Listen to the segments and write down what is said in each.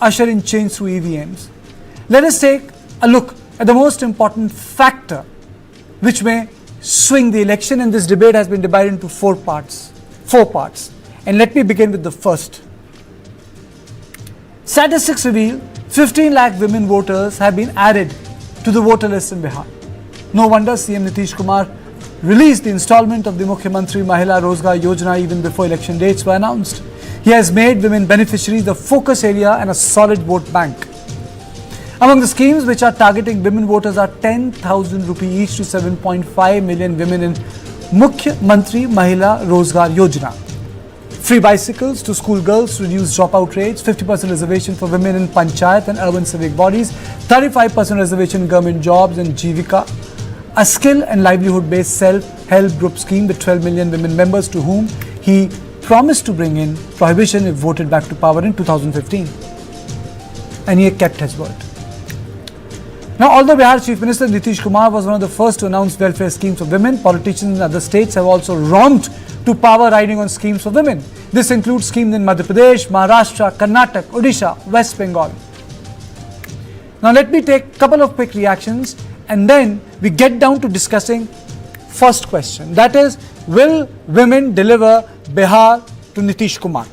usher in change through EVMs. Let us take a look at the most important factor which may swing the election, and this debate has been divided into four parts. And let me begin with the first. Statistics reveal 15 lakh women voters have been added to the voter list in Bihar. No wonder CM Nitish Kumar released the installment of the Mukhyamantri Mahila Rozgar Yojana even before election dates were announced. He has made women beneficiaries the focus area and a solid vote bank. Among the schemes which are targeting women voters are 10,000 rupee each to 7.5 million women in Mukhyamantri Mahila Rozgar Yojana. Free bicycles to school girls to reduce dropout rates, 50% reservation for women in panchayat and urban civic bodies, 35% reservation in government jobs and Jivika, a skill and livelihood based self-help group scheme with 12 million women members to whom he promised to bring in prohibition if voted back to power in 2015. And he kept his word. Now, although Bihar Chief Minister Nitish Kumar was one of the first to announce welfare schemes for women, politicians in other states have also romped to power riding on schemes for women. This includes schemes in Madhya Pradesh, Maharashtra, Karnataka, Odisha, West Bengal. Now, let me take a couple of quick reactions and then we get down to discussing first question. That is, will women deliver Bihar to Nitish Kumar?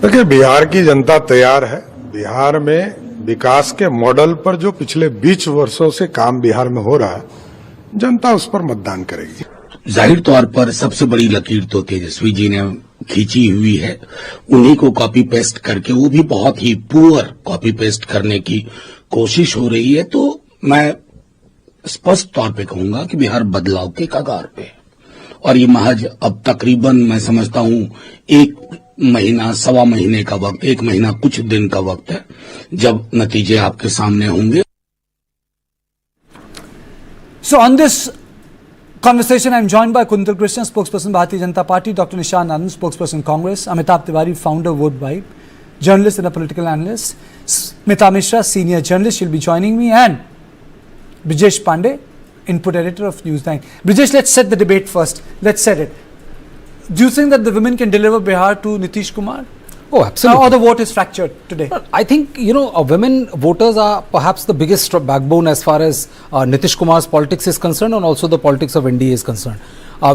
देखिए, बिहार की जनता तैयार है. बिहार में विकास के model पर जो पिछले 20 वर्षों से काम बिहार में हो रहा है, जनता उस पर मतदान करेगी. जाहिर तौर पर सबसे बड़ी लकीर तो तेजस्वी जी ने खींची हुई है. उन्हीं को कॉपी पेस्ट करके, वो भी बहुत ही पुअर कॉपी पेस्ट करने की कोशिश हो रही है. तो मैं स्पष्ट तौर पे कहूंगा कि बिहार बदलाव के कगार पे है और ये महज अब तकरीबन मैं समझता हूं 1 महीना, सवा महीने का वक्त, 1 महीना कुछ दिन का वक्त है जब नतीजे आपके सामने होंगे. So on this conversation, I am joined by Kuntal Krishna, spokesperson Bharatiya Janata Party, Dr. Nishan Anand, spokesperson Congress, Amitabh Tiwari, founder Vote Vibe, journalist and a political analyst, Smita Mishra, senior journalist, she'll be joining me, and Brijesh Pandey, input editor of News9. Brijesh, let's set the debate first. Let's set it. Do you think that the women can deliver Bihar to Nitish Kumar? Oh, absolutely. Or the vote is fractured today? I think, women voters are perhaps the biggest backbone as far as Nitish Kumar's politics is concerned and also the politics of NDA is concerned.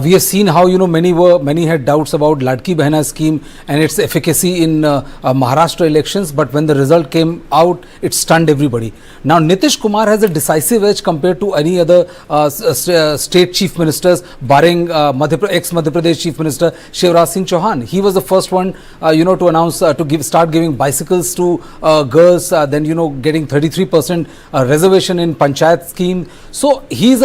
We have seen how, many had doubts about Ladki Behna scheme and its efficacy in Maharashtra elections, but when the result came out, it stunned everybody. Now, Nitish Kumar has a decisive edge compared to any other state chief ministers, barring ex-Madhya Pradesh chief minister Shivraj Singh Chauhan. He was the first one, to announce, start giving bicycles to girls, then, getting 33% reservation in panchayat scheme. So, he's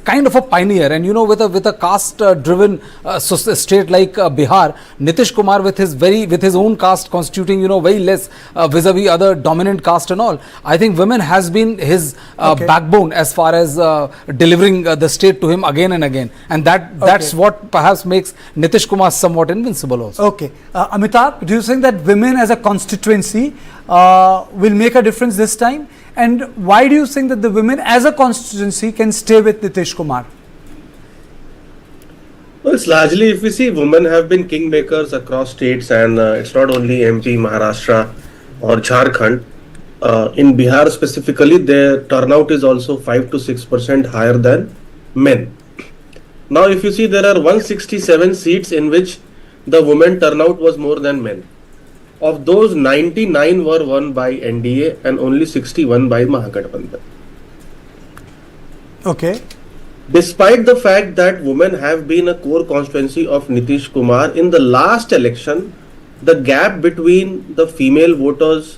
kind of a pioneer, and, with a caste-driven state like Bihar, Nitish Kumar with his own caste constituting, very less vis-a-vis other dominant caste and all. I think women has been his backbone as far as delivering the state to him again and again, and that's what perhaps makes Nitish Kumar somewhat invincible also. Okay, Amitabh, do you think that women as a constituency will make a difference this time? And why do you think that the women as a constituency can stay with Nitish Kumar? Well, it's largely, if we see, women have been kingmakers across states, and it's not only MP, Maharashtra or Jharkhand. In Bihar specifically, their turnout is also 5 to 6% higher than men. Now, if you see, there are 167 seats in which the women turnout was more than men. Of those, 99 were won by NDA and only 61 by Mahagathbandhan. Okay. Despite the fact that women have been a core constituency of Nitish Kumar, in the last election, the gap between the female voters'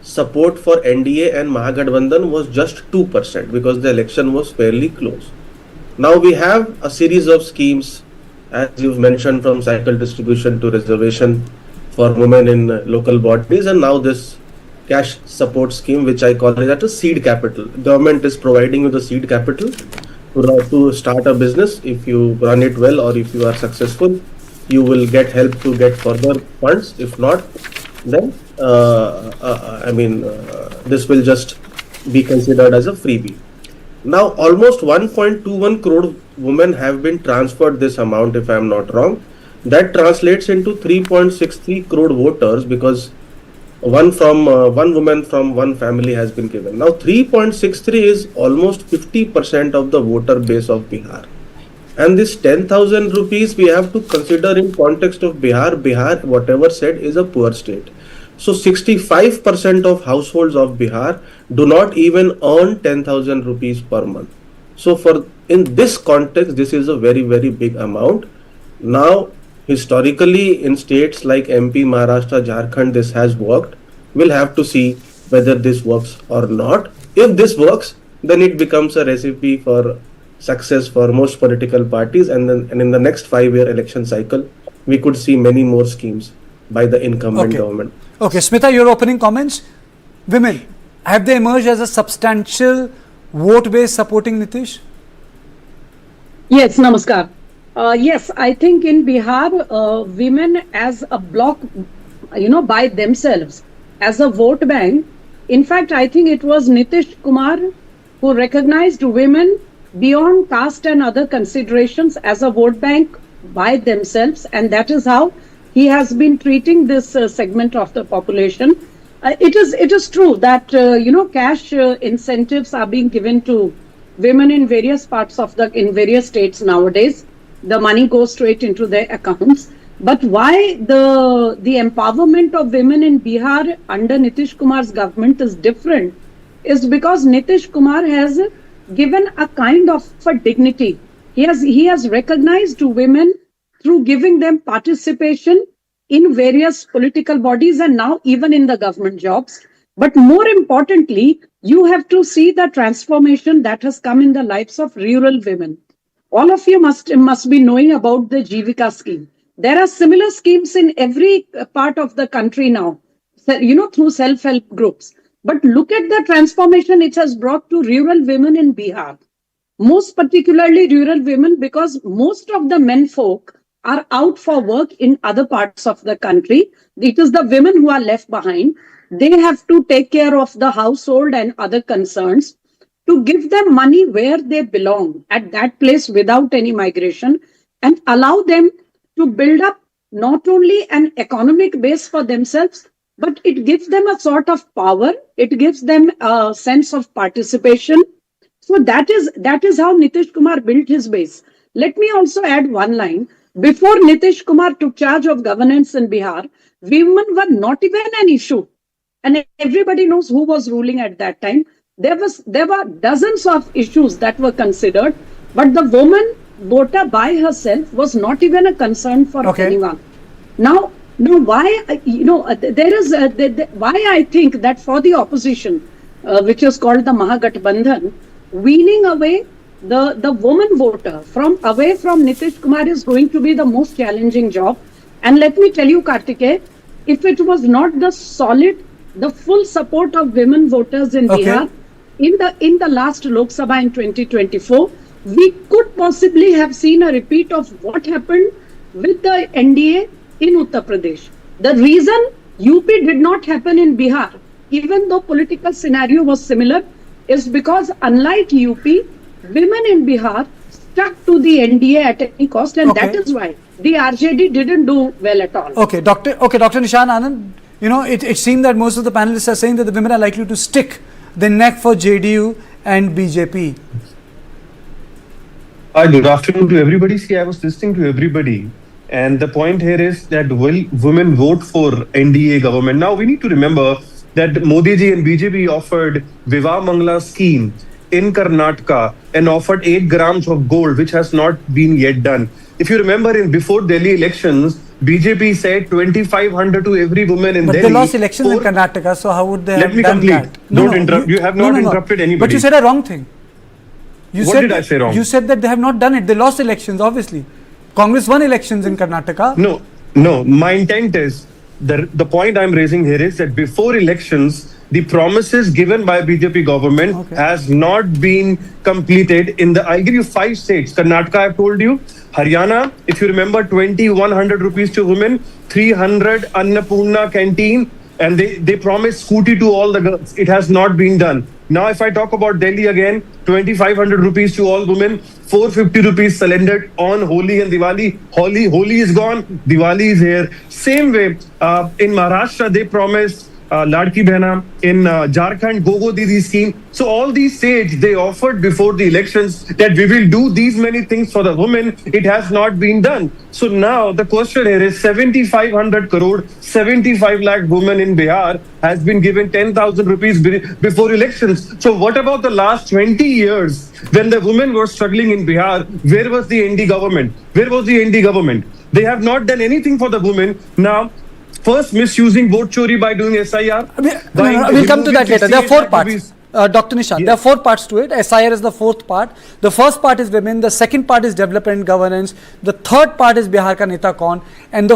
support for NDA and Mahagathbandhan was just 2% because the election was fairly close. Now we have a series of schemes, as you've mentioned, from cycle distribution to reservation for women in local bodies, and now this cash support scheme, which I call it a seed capital. Government is providing you the seed capital to start a business. If you run it well or if you are successful, you will get help to get further funds. If not, then this will just be considered as a freebie. Now, almost 1.21 crore women have been transferred this amount, if I am not wrong. That translates into 3.63 crore voters, because one woman from one family has been given. Now 3.63 is almost 50% of the voter base of Bihar. And this 10,000 rupees we have to consider in context of Bihar. Bihar, whatever said, is a poor state. So 65% of households of Bihar do not even earn 10,000 rupees per month. So in this context, this is a very, very big amount. Now, historically in states like MP, Maharashtra, Jharkhand, this has worked. We'll have to see whether this works or not. If this works, then it becomes a recipe for success for most political parties, and in the next 5-year election cycle, we could see many more schemes by the incumbent government. Okay, Smita, your opening comments. Women, have they emerged as a substantial vote base supporting Nitish? Yes, namaskar. Yes, I think in Bihar, women as a bloc, by themselves, as a vote bank. In fact, I think it was Nitish Kumar who recognized women beyond caste and other considerations as a vote bank by themselves, and that is how he has been treating this segment of the population. It is true that cash incentives are being given to women in various parts of in various states nowadays. The money goes straight into their accounts. But why the empowerment of women in Bihar under Nitish Kumar's government is different is because Nitish Kumar has given a kind of a dignity. He has recognized to women through giving them participation in various political bodies and now even in the government jobs. But more importantly, you have to see the transformation that has come in the lives of rural women. All of you must be knowing about the Jivika scheme. There are similar schemes in every part of the country now, through self-help groups. But look at the transformation it has brought to rural women in Bihar. Most particularly rural women, because most of the men folk are out for work in other parts of the country. It is the women who are left behind. They have to take care of the household and other concerns. To give them money where they belong, at that place without any migration, and allow them to build up not only an economic base for themselves, but it gives them a sort of power. It gives them a sense of participation. So that is how Nitish Kumar built his base. Let me also add one line. Before Nitish Kumar took charge of governance in Bihar, women were not even an issue. And everybody knows who was ruling at that time. There were dozens of issues that were considered, but the woman voter by herself was not even a concern for anyone. Now, why why I think that for the opposition, which is called the Mahagathbandhan, weaning away the woman voter away from Nitish Kumar is going to be the most challenging job. And let me tell you, Kartikeya, if it was not the full support of women voters in Bihar in the last Lok Sabha in 2024, we could possibly have seen a repeat of what happened with the NDA in Uttar Pradesh. The reason UP did not happen in Bihar, even though political scenario was similar, is because unlike UP, women in Bihar stuck to the NDA at any cost, and that is why the RJD didn't do well at all. Dr. Nishan Anand, it seemed that most of the panelists are saying that the women are likely to stick the neck for JDU and BJP. Good afternoon to everybody. See, I was listening to everybody, and the point here is that will women vote for NDA government? Now, we need to remember that Modi ji and BJP offered Vivah Mangla scheme in Karnataka and offered 8 grams of gold, which has not been yet done. If you remember, before Delhi elections, BJP said 2,500 to every woman in Delhi. But they lost elections in Karnataka, so how would they have done that? Let me complete. Don't interrupt. You have not interrupted anybody. But you said a wrong thing. What did I say wrong? You said that they have not done it. They lost elections, obviously. Congress won elections in Karnataka. No. My intent is, the point I'm raising here is that before elections, the promises given by BJP government has not been completed. I'll give you 5 states. Karnataka, I've told you. Haryana, if you remember, 2,100 rupees to women, 300 Annapurna canteen, and they promised scooty to all the girls. It has not been done. Now, if I talk about Delhi again, 2,500 rupees to all women, 450 rupees surrendered on Holi and Diwali. Holi is gone, Diwali is here. Same way, in Maharashtra, they promised Ladki Behna, in Jharkhand, Gogo Didi scheme. So all these states, they offered before the elections that we will do these many things for the women. It has not been done. So now the question here is 7,500 crore, 75 lakh women in Bihar has been given 10,000 rupees before elections. So what about the last 20 years when the women were struggling in Bihar? Where was the ND government? Where was the ND government? They have not done anything for the women. Now, first, misusing vote chori by doing S.I.R. We'll come to that later. There are 4 parts. Dr. Nishant, Yes. there are 4 parts to it. S.I.R. is the 4th part. The first part is women. The second part is development and governance. The third part is Bihar ka Neta Kaun, and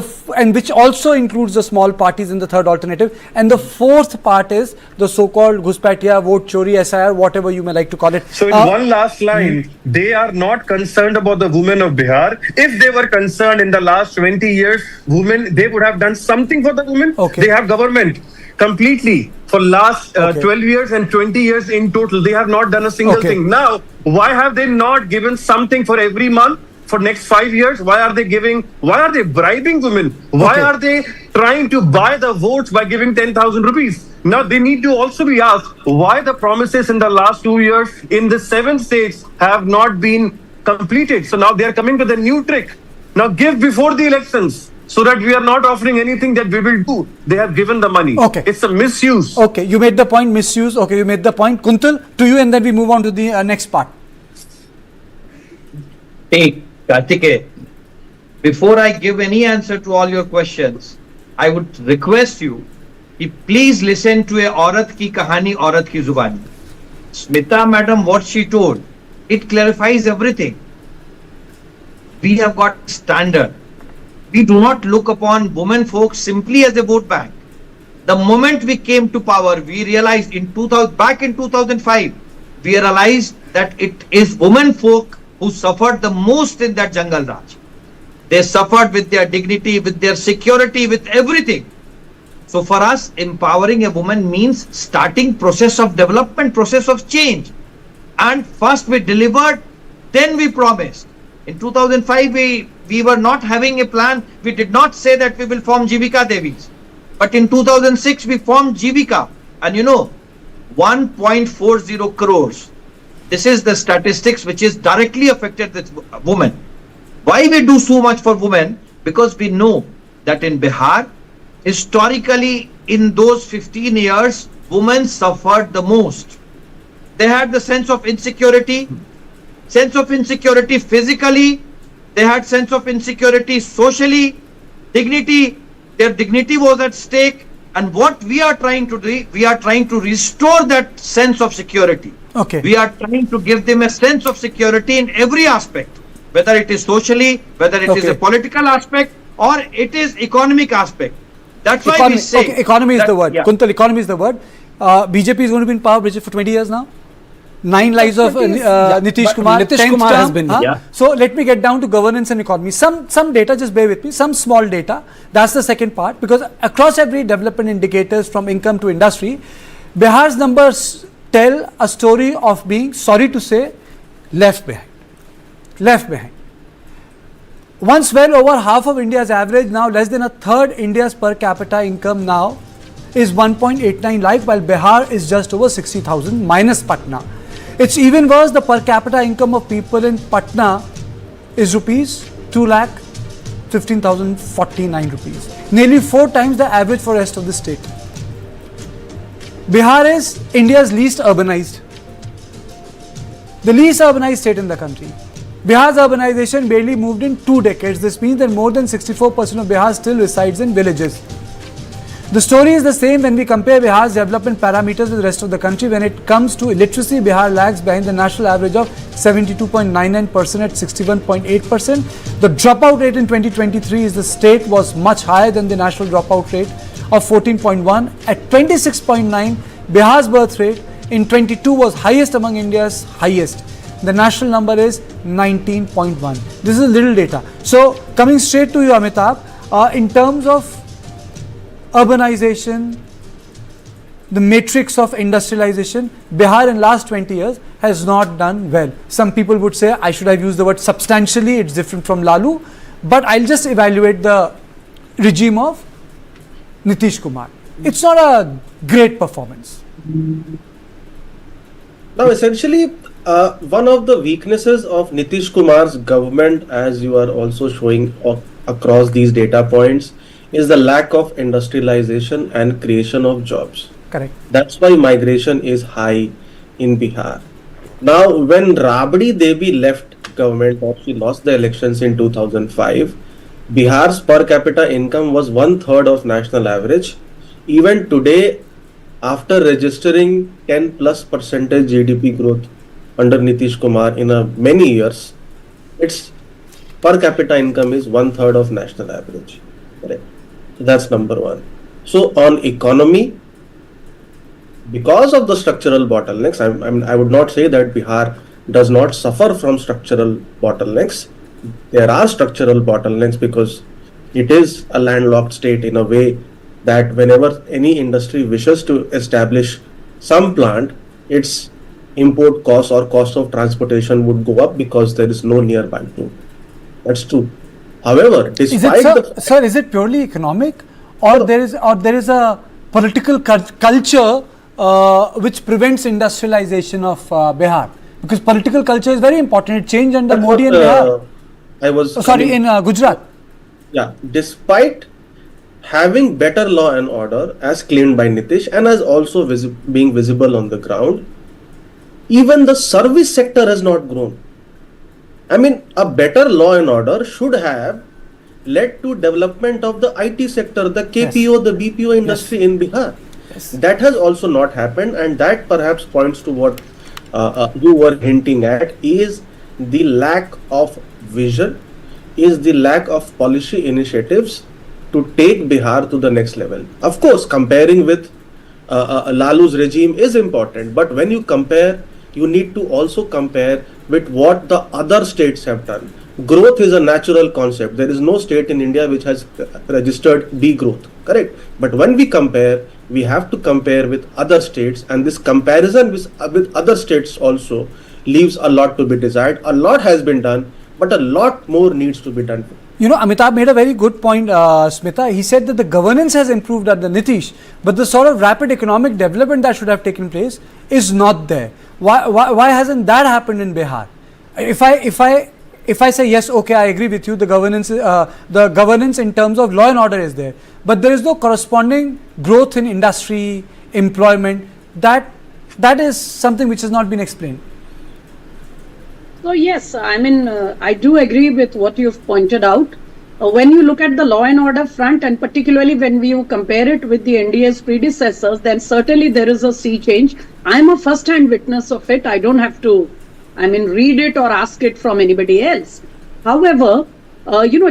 which also includes the small parties in the third alternative. And the fourth part is the so-called Ghuspatiya, vote chori, S.I.R., whatever you may like to call it. So in one last line, they are not concerned about the women of Bihar. If they were concerned in the last 20 years, women, they would have done something for the women. Okay. They have government completely for last 12 years and 20 years in total. They have not done a single thing. Now, why have they not given something for every month for next 5 years? Why are they bribing women? Why are they trying to buy the votes by giving 10,000 rupees? Now, they need to also be asked why the promises in the last 2 years in the 7 states have not been completed. So now they are coming with a new trick. Now give before the elections, so that we are not offering anything that we will do. They have given the money. Okay. It's a misuse. Okay, you made the point, misuse. Okay, you made the point. Kuntal, to you, and then we move on to the next part. Hey, Kartike, before I give any answer to all your questions, I would request you, please listen to a औरत की कहानी औरत की जुबानी. Smita madam, what she told, it clarifies everything. We have got standard. We do not look upon women folks simply as a vote bank. The moment we came to power, we realized back in 2005, we realized that it is women folk who suffered the most in that Jungle Raj. They suffered with their dignity, with their security, with everything. So for us, empowering a woman means starting process of development, process of change. And first we delivered, then we promised. In 2005, we were not having a plan. We did not say that we will form Jivika Devis. But in 2006, we formed Jivika. And 1.40 crores. This is the statistics which is directly affected with women. Why we do so much for women? Because we know that in Bihar, historically, in those 15 years, women suffered the most. They had the sense of insecurity physically, they had sense of insecurity socially, dignity, their dignity was at stake. And what we are trying to do, we are trying to restore that sense of security. Okay. We are trying to give them a sense of security in every aspect, whether it is socially, whether it is a political aspect, or it is economic aspect. That's why we say... Okay, economy is the word. Yeah. Kuntal, economy is the word. BJP is going to be in power, Bridget, for 20 years now. 9 lives of Nitish Kumar. Nitish Kumar has been. So let me get down to governance and economy. Some data, just bear with me, some small data. That's the second part, because across every development indicators from income to industry, Bihar's numbers tell a story of being, sorry to say, left behind. Left behind. Once well over half of India's average, now less than a third India's per capita income now is 1.89 lakh, while Bihar is just over 60,000 minus Patna. It's even worse, the per capita income of people in Patna is rupees 2,15,049 rupees. Nearly 4 times the average for rest of the state. Bihar is India's least urbanized. The least urbanized state in the country. Bihar's urbanization barely moved in 2 decades. This means that more than 64% of Bihar still resides in villages. The story is the same when we compare Bihar's development parameters with the rest of the country. When it comes to illiteracy, Bihar lags behind the national average of 72.99% at 61.8%. The dropout rate in 2023 is the state was much higher than the national dropout rate of 14.1 at 26.9. Bihar's birth rate in 22 was highest among India's highest. The national number is 19.1. This is little data. So coming straight to you, Amitabh, in terms of urbanization, the matrix of industrialization, Bihar in last 20 years has not done well. Some people would say I should have used the word substantially, it's different from Lalu, but I'll just evaluate the regime of Nitish Kumar. It's not a great performance. Now, essentially, one of the weaknesses of Nitish Kumar's government, as you are also showing across these data points, is the lack of industrialization and creation of jobs. Correct. That's why migration is high in Bihar. Now, when Rabdi Devi left government or she lost the elections in 2005, Bihar's per capita income was 1/3 of national average. Even today, after registering 10+% GDP growth under Nitish Kumar in many years, its per capita income is 1/3 of national average. Correct. So that's number one. So on economy, because of the structural bottlenecks, I would not say that Bihar does not suffer from structural bottlenecks. There are structural bottlenecks because it is a landlocked state in a way that whenever any industry wishes to establish some plant, its import cost or cost of transportation would go up because there is no nearby port. That's true. However, despite Sir, is it purely economic, or there is a political culture which prevents industrialization of Bihar? Because political culture is very important. It changed under Modi and Bihar. In Gujarat. Yeah, despite having better law and order as claimed by Nitish and as also being visible on the ground, even the service sector has not grown. I mean, a better law and order should have led to development of the IT sector, the KPO, the BPO industry in Bihar. Yes. That has also not happened, and that perhaps points to what you were hinting at, is the lack of vision, is the lack of policy initiatives to take Bihar to the next level. Of course, comparing with Lalu's regime is important, but when you compare, you need to also compare with what the other states have done. Growth is a natural concept. There is no state in India which has registered degrowth, correct? But when we compare, we have to compare with other states, and this comparison with other states also leaves a lot to be desired. A lot has been done, but a lot more needs to be done. You know, Amitabh made a very good point, Smita. He said that the governance has improved under Nitish, but the sort of rapid economic development that should have taken place is not there. Why hasn't that happened in Bihar? If I say yes, okay, I agree with you. The governance in terms of law and order is there, but there is no corresponding growth in industry, employment. That is something which has not been explained. So yes, I mean, I do agree with what you've pointed out. When you look at the law and order front, and particularly when you compare it with the NDA's predecessors, then certainly there is a sea change. I'm a first-hand witness of it. I don't have to, read it or ask it from anybody else. However,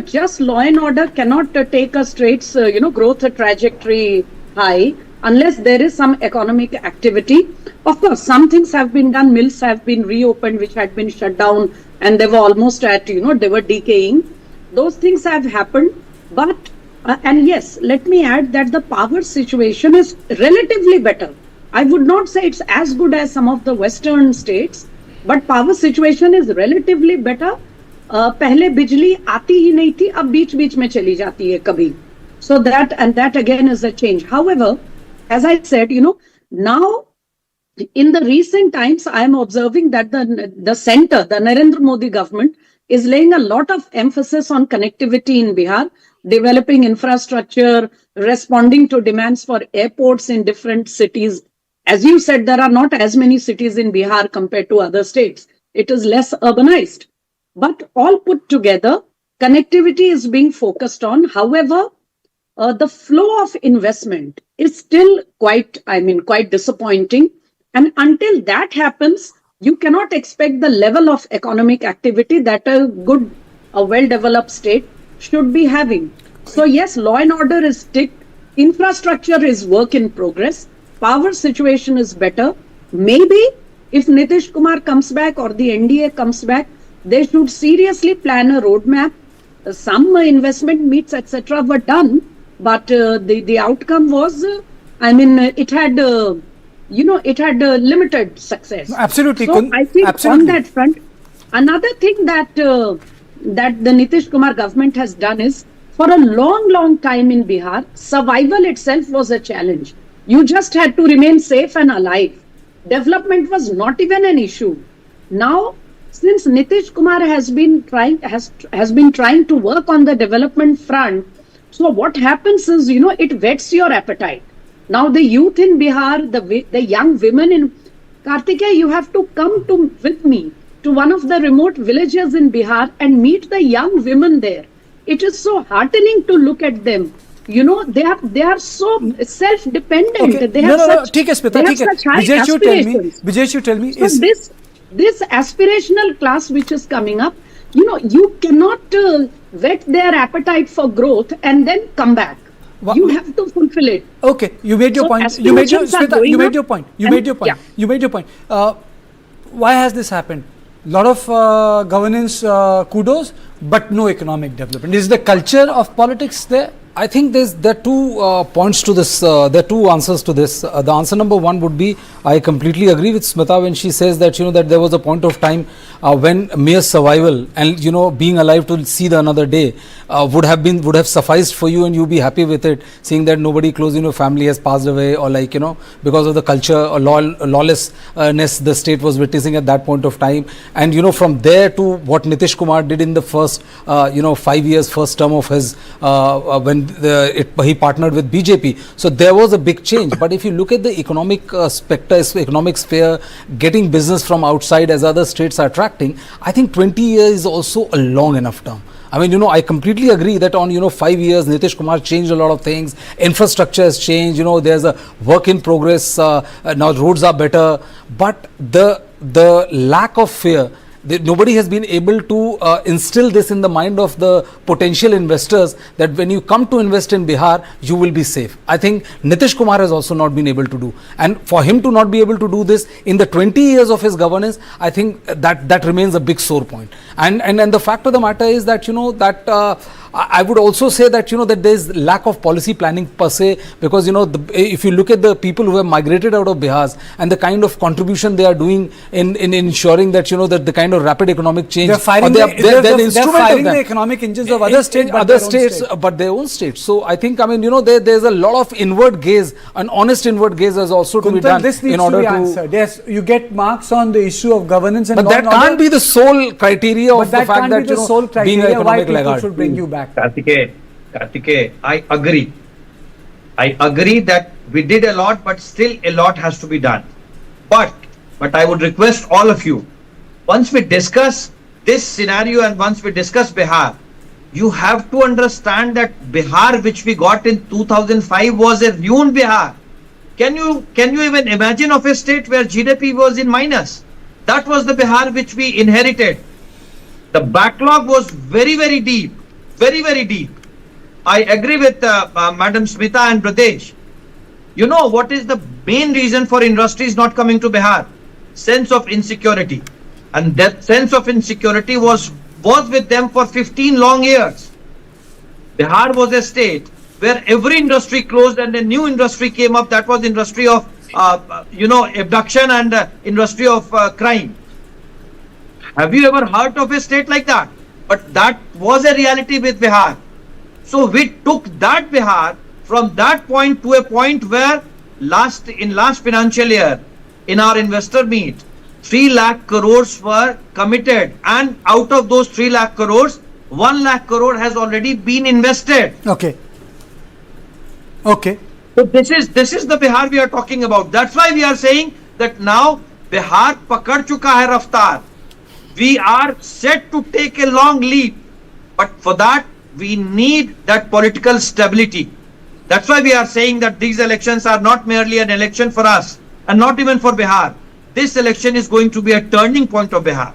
just law and order cannot take a straight, growth trajectory high unless there is some economic activity. Of course, some things have been done. Mills have been reopened, which had been shut down, and they were almost at, they were decaying. Those things have happened. But, and yes, let me add that the power situation is relatively better. I would not say it's as good as some of the Western states, but power situation is relatively better. पहले बिजली आती ही नहीं थी, अब बीच-बीच में चली जाती है कभी. So that again is a change. However, as I said, now in the recent times, I am observing that the center, the Narendra Modi government, is laying a lot of emphasis on connectivity in Bihar, developing infrastructure, responding to demands for airports in different cities. As you said, there are not as many cities in Bihar compared to other states. It is less urbanized. But all put together, connectivity is being focused on. However, the flow of investment is still quite disappointing. And until that happens, you cannot expect the level of economic activity that a well-developed state should be having. So yes, law and order is ticked. Infrastructure is work in progress. Power situation is better. Maybe if Nitish Kumar comes back or the NDA comes back, they should seriously plan a roadmap. Some investment meets, etc. were done, but the outcome was I mean, it had, it had limited success. Absolutely. So I think absolutely. on that front, another thing that that the Nitish Kumar government has done is, for a long time in Bihar, survival itself was a challenge. You just had to remain safe and alive. Development was not even an issue. Now, since Nitish Kumar has been trying to work on the development front, so what happens is, it whets your appetite. Now the youth in Bihar, the young women in Kartikeya, you have to come with me to one of the remote villages in Bihar and meet the young women there. It is so heartening to look at them. They are so self-dependent. Okay. They have such high aspirations. Bijesh, you tell me. So this aspirational class which is coming up, you cannot whet their appetite for growth and then come back. You have to fulfill it. Okay, you made your point. You made your point. Why has this happened? Lot of governance kudos, but no economic development. Is the culture of politics there? I think there are two points to this. There are two answers to this. The answer number one would be, I completely agree with Smita when she says that that there was a point of time when mere survival and being alive to see the another day would have sufficed for you, and you'd be happy with it, seeing that nobody close in your family has passed away, or because of the culture or lawlessness the state was witnessing at that point of time. And from there to what Nitish Kumar did in the first 5 years, first term of his when he partnered with BJP. So there was a big change. But if you look at the economic economic sphere, getting business from outside as other states are attracting, I think 20 years is also a long enough term. I mean, I completely agree that on 5 years, Nitish Kumar changed a lot of things. Infrastructure has changed. There's a work in progress. Now roads are better. But the lack of fear, nobody has been able to instill this in the mind of the potential investors, that when you come to invest in Bihar, you will be safe. I think Nitish Kumar has also not been able to do. And for him to not be able to do this in the 20 years of his governance, I think that remains a big sore point. And the fact of the matter is that, I would also say that, that there is lack of policy planning per se, because, if you look at the people who have migrated out of Bihar and the kind of contribution they are doing in ensuring that, that the kind of rapid economic change, they're firing the economic engines of other states, but their own states. So I think, there's a lot of inward gaze, an honest inward gaze is also to be done. This needs to be answered. Yes, you get marks on the issue of governance, and but that can't be the sole criteria of the fact that, being an economic laggard should bring you back. Kartikeya, I agree. I agree that we did a lot, but still a lot has to be done. But I would request all of you, once we discuss this scenario and once we discuss Bihar, you have to understand that Bihar, which we got in 2005, was a ruined Bihar. Can you even imagine of a state where GDP was in minus? That was the Bihar which we inherited. The backlog was very, very deep. Very, very deep. I agree with Madam Smita and Pradesh. What is the main reason for industries not coming to Bihar? Sense of insecurity. And that sense of insecurity was with them for 15 long years. Bihar was a state where every industry closed and a new industry came up. That was industry of, abduction and industry of crime. Have you ever heard of a state like that? But that was a reality with Bihar. So we took that Bihar from that point to a point where last financial year, in our investor meet, 3 lakh crores were committed, and out of those 3 lakh crores, 1 lakh crore has already been invested. Okay. So this is the Bihar we are talking about. That's why we are saying that now Bihar pakad chuka hai raftar. We are set to take a long leap, but for that we need that political stability. That's why we are saying that these elections are not merely an election for us and not even for Bihar. This election is going to be a turning point of Bihar.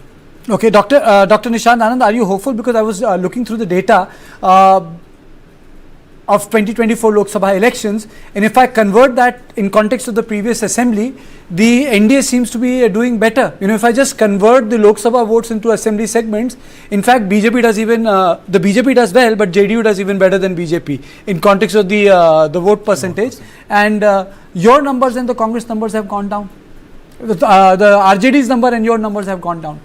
Okay, Dr. Nishant Anand, are you hopeful? Because I was looking through the data. of 2024 Lok Sabha elections, and if I convert that in context of the previous assembly, the NDA seems to be doing better. If I just convert the Lok Sabha votes into assembly segments, in fact BJP does even, the BJP does well, but JDU does even better than BJP in context of the vote percentage, and your numbers and the Congress numbers have gone down. The RJD's number and your numbers have gone down.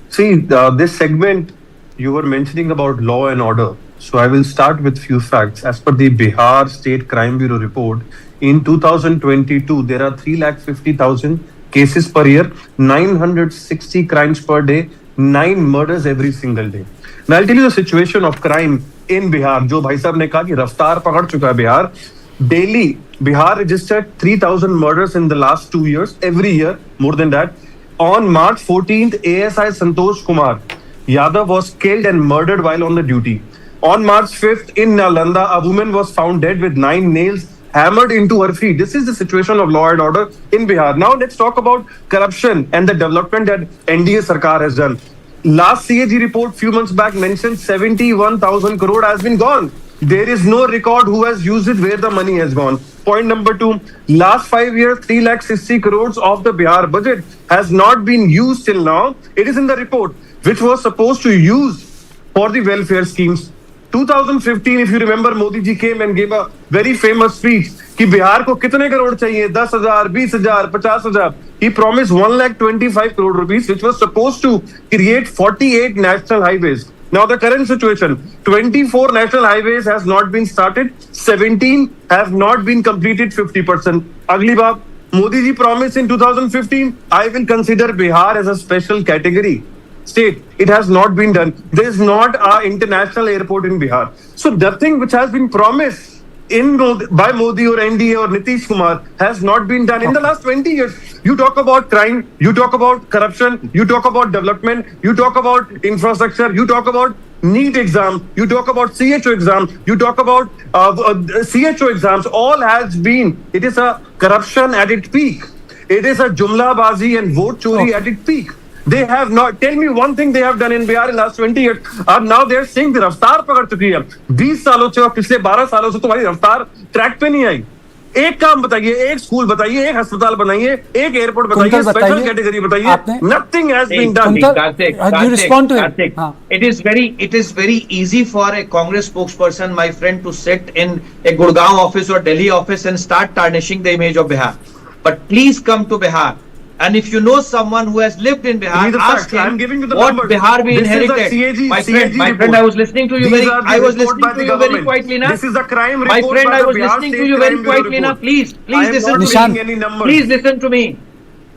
See, this segment you were mentioning about law and order. So I will start with few facts. As per the Bihar State Crime Bureau report, in 2022, there are 350,000 cases per year, 960 crimes per day, 9 murders every single day. Now I'll tell you the situation of crime in Bihar. जो भाई साहब ने कहा कि रफ्तार पकड़ चुका है Bihar. Daily, Bihar registered 3,000 murders in the last 2 years, every year, more than that. On March 14th, ASI Santosh Kumar Yadav was killed and murdered while on the duty. On March 5th, in Nalanda, a woman was found dead with 9 nails hammered into her feet. This is the situation of law and order in Bihar. Now let's talk about corruption and the development that NDA Sarkar has done. Last CAG report few months back mentioned 71,000 crore has been gone. There is no record who has used it, where the money has gone. Point number 2, last 5 years, 360 crores of the Bihar budget has not been used till now. It is in the report, which was supposed to use for the welfare schemes. 2015, if you remember, Modi ji came and gave a very famous speech कि बिहार को कितने करोड़ चाहिए, 10,000, 20,000, 50,000. He promised 1,25 crore rupees, which was supposed to create 48 national highways. Now the current situation, 24 national highways has not been started, 17 have not been completed 50%. Agli baat, Modi ji promised in 2015, I will consider Bihar as a special category state. It has not been done. There is not an international airport in Bihar. So nothing which has been promised by Modi or NDA or Nitish Kumar has not been done in the last 20 years. You talk about crime, you talk about corruption, you talk about development, you talk about infrastructure, you talk about NEET exam, you talk about CHO exam, you talk about CHO exams. All has been, it is a corruption at its peak. It is a jumla bazi and vote chori at its peak. They have not, tell me one thing they have done in Bihar in the last 20 years. And now they are saying the रफ्तार पकड़ चुकी है. 20 सालों से और पिछले 12 सालों से तुम्हारी रफ्तार ट्रैक पे नहीं आई. एक काम बताइए, एक स्कूल बताइए, एक अस्पताल बनाइए, एक एयरपोर्ट बताइए, स्पेशल कैटेगरी बताइए. Nothing has been done. You respond to it. It is very easy for a Congress spokesperson, my friend, to sit in a Gurgaon office or Delhi office and start tarnishing the image of Bihar. But please come to Bihar. And if you know someone who has lived in Bihar, ask him what Bihar we inherited. My friend, I was listening to you very quietly now. This is a crime report. My friend, I was listening to you very quietly now. Please listen to me. Please listen to me.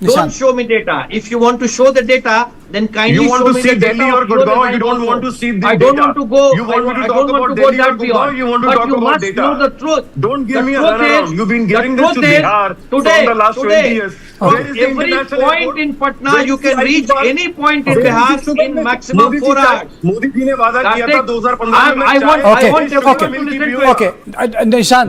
Don't show me data. If you want to show the data, then kindly show me the data. You want to see Delhi or Gurgaon, you don't want to see the data. I don't want to go. You want me to talk about Delhi or Gurgaon, you want to talk about data. But you must know the truth. Don't give me a runaround. You've been giving this to Bihar from the last 20 years. Every point in Patna, you can reach any point in Bihar in maximum 4 hours. Modi ji ne वादा किया था 2015 में. I want everyone to listen to it. Okay, Nishant,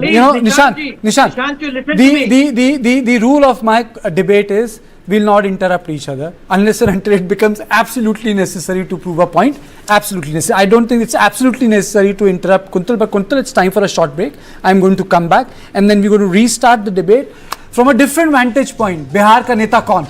Nishant, you listen to me. The rule of my debate is we'll not interrupt each other unless and until it becomes absolutely necessary to prove a point. Absolutely necessary. I don't think it's absolutely necessary to interrupt Kuntal, but Kuntal, it's time for a short break. I'm going to come back and then we're going to restart the debate from a different vantage point. Bihar ka neta kaun?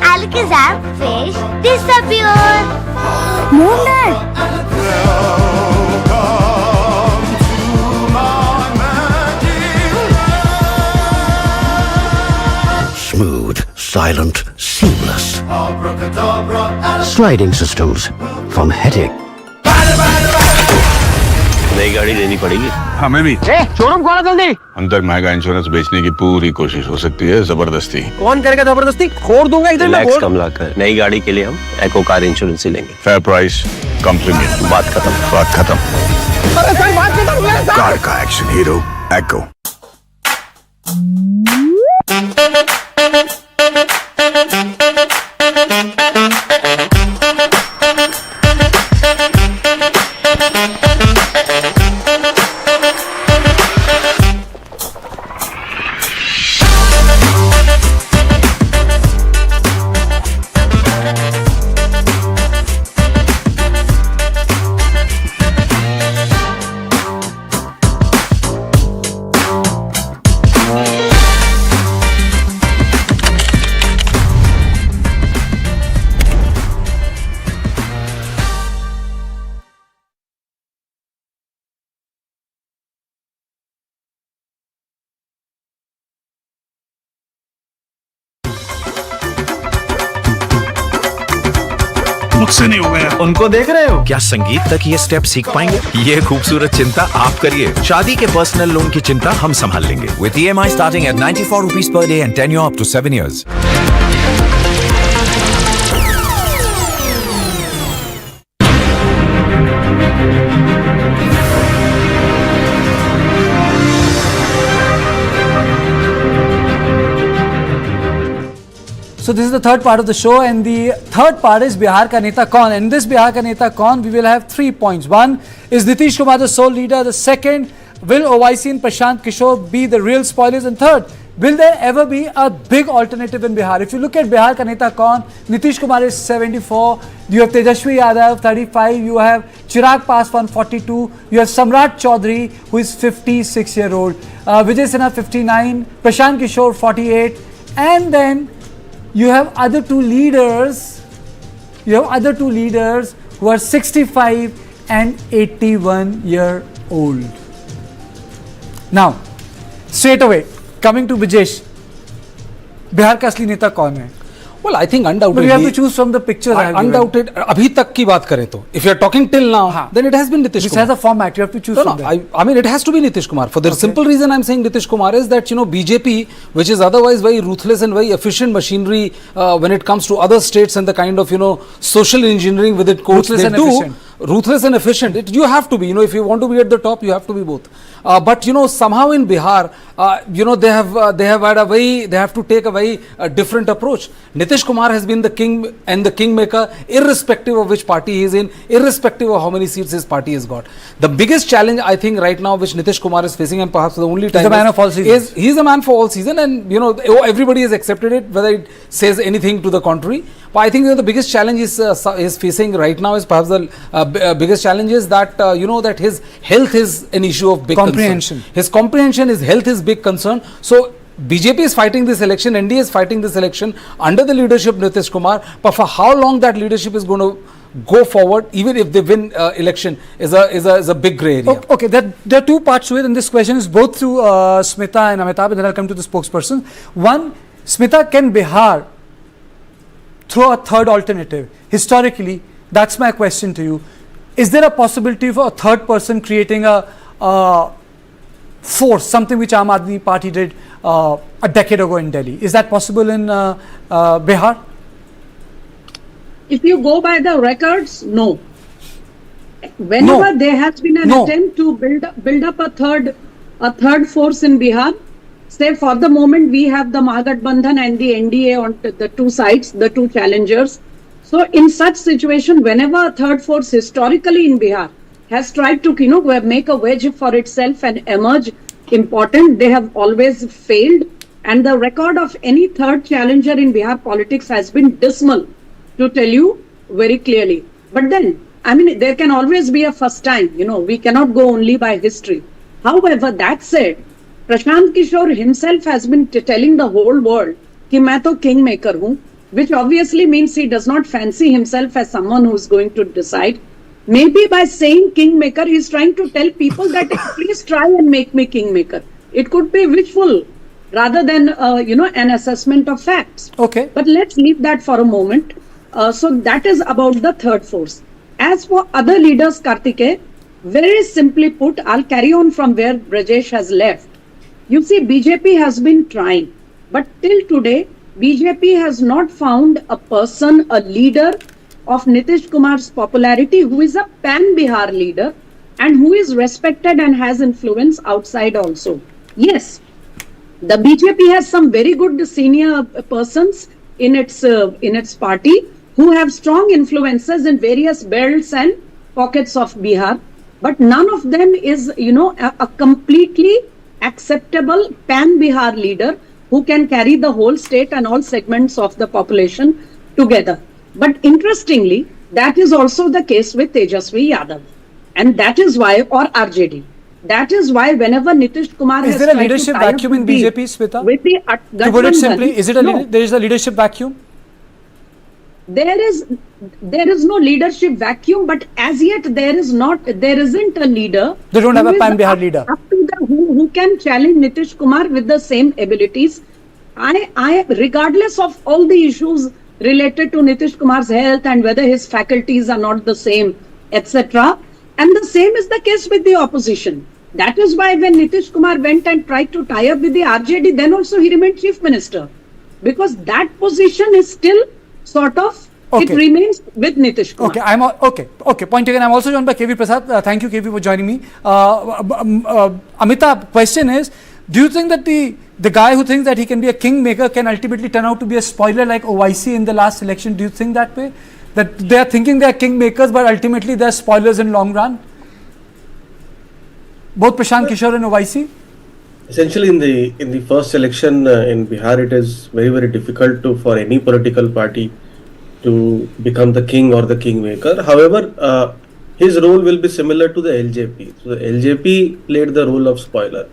Alakazam fish disappear. Moonlight. Smooth, silent, seamless. Sliding systems from headache. नई गाड़ी देनी पड़ेगी हमें भी। Showroom खोलो जल्दी। हम तक महंगा इंश्योरेंस बेचने की पूरी कोशिश हो सकती है, जबरदस्ती। कौन करेगा जबरदस्ती? खोड़ दूंगा इधर मैं। टैक्स कम लाकर नई गाड़ी के लिए हम एको कार इंश्योरेंस ही लेंगे। फेयर प्राइस, कम प्रीमियम। बात खत्म। अरे सर बात खत्म। कार का एक्शन हीरो एको। मुझसे नहीं हो गया। उनको देख रहे हो क्या संगीत तक ये स्टेप सीख पाएंगे? ये खूबसूरत चिंता आप करिए, शादी के पर्सनल लोन की चिंता हम संभाल लेंगे। With EMI starting at 94 rupees per day and tenure up to 7 years. So this is the third part of the show, and the third part is Bihar ka Neta Kaun. And in this Bihar ka Neta Kaun, we will have 3 points. One, is Nitish Kumar the sole leader? The second, will OIC and Prashant Kishore be the real spoilers? And third, will there ever be a big alternative in Bihar? If you look at Bihar ka Neta Kaun, Nitish Kumar is 74, you have Tejashwi Yadav 35, you have Chirag Paswan 42, you have Samrat Chaudhary who is 56-year-old, Vijay Sinha 59, Prashant Kishore 48, and then you have other two leaders who are 65 and 81-year-old. Now, straight away, coming to Bijesh, Bihar का असली नेता कौन है? Well, I think undoubtedly. But you have to choose from the pictures I have undoubted. अभी तक की बात करें तो, if you are talking till now, then it has been Nitish Kumar. This has a format. You have to choose from there. I mean, it has to be Nitish Kumar. For the simple reason I'm saying Nitish Kumar is that, you know, BJP, which is otherwise very ruthless and very efficient machinery when it comes to other states and the kind of, you know, social engineering with it codes they do. Ruthless and efficient. You have to be, you know, if you want to be at the top, you have to be both. But, you know, somehow in Bihar, you know, they have to take a very different approach. Nitish Kumar has been the king and the kingmaker, irrespective of which party he is in, irrespective of how many seats his party has got. The biggest challenge, I think, right now, which Nitish Kumar is facing, and perhaps the only time he's a man of all seasons. He's a man for all season, and, you know, everybody has accepted it, whether it says anything to the contrary. But I think, you know, the biggest challenge is facing right now is perhaps the biggest challenge is that, you know, that his health is an issue of big comprehension. Concern. His comprehension, his health is big concern. So BJP is fighting this election, NDA is fighting this election under the leadership of Nitish Kumar. But for how long that leadership is going to go forward, even if they win election, is a big grey area. Okay, there are two parts to it, and this question is both to Smita and Amitabh, and then I'll come to the spokesperson. One, Smita, can Bihar throw a third alternative? Historically, that's my question to you. Is there a possibility for a third person creating a force, something which Aam Aadmi Party did a decade ago in Delhi? Is that possible in Bihar? If you go by the records, no. Whenever there has been an attempt to build up a third force in Bihar, say for the moment we have the Mahagathbandhan and the NDA on the two sides, the two challengers. So in such situation, whenever a third force historically in Bihar has tried to, you know, make a wedge for itself and emerge important, they have always failed. And the record of any third challenger in Bihar politics has been dismal, to tell you very clearly. But then, I mean, there can always be a first time, you know, we cannot go only by history. However, that said, Prashant Kishore himself has been telling the whole world कि मैं तो kingmaker हूँ, which obviously means he does not fancy himself as someone who is going to decide. Maybe by saying kingmaker, he is trying to tell people that please try and make me kingmaker. It could be wishful rather than, you know, an assessment of facts. Okay. But let's leave that for a moment. So that is about the third force. As for other leaders, Kartike, very simply put, I'll carry on from where Brajesh has left. You see, BJP has been trying, but till today, BJP has not found a person, a leader of Nitish Kumar's popularity who is a pan-Bihar leader and who is respected and has influence outside also. Yes, the BJP has some very good senior persons in its party who have strong influences in various belts and pockets of Bihar, but none of them is, you know, a completely acceptable pan-Bihar leader who can carry the whole state and all segments of the population together. But interestingly, that is also the case with Tejashwi Yadav. And that is why, or RJD, that is why whenever Nitish Kumar is there a leadership vacuum in BJP, Smita? To put it simply, is it there is a leadership vacuum? There is no leadership vacuum, but as yet there isn't a leader. They don't have a pan-Bihar leader. Up to who can challenge Nitish Kumar with the same abilities. I regardless of all the issues related to Nitish Kumar's health and whether his faculties are not the same, etc. And the same is the case with the opposition. That is why when Nitish Kumar went and tried to tie up with the RJD, then also he remained chief minister. Because that position is still sort of, it remains with Nitish Kumar. Okay. Point taken. I'm also joined by KV Prasad. Thank you, KV, for joining me. Amitabh, question is, do you think that the guy who thinks that he can be a kingmaker can ultimately turn out to be a spoiler like OIC in the last election? Do you think that way? That they are thinking they are kingmakers, but ultimately they are spoilers in long run? Both Prashant Kishore and OIC? Essentially, in the first election in Bihar, it is very, very difficult for any political party to become the king or the kingmaker. However, his role will be similar to the LJP. So the LJP played the role of spoiler.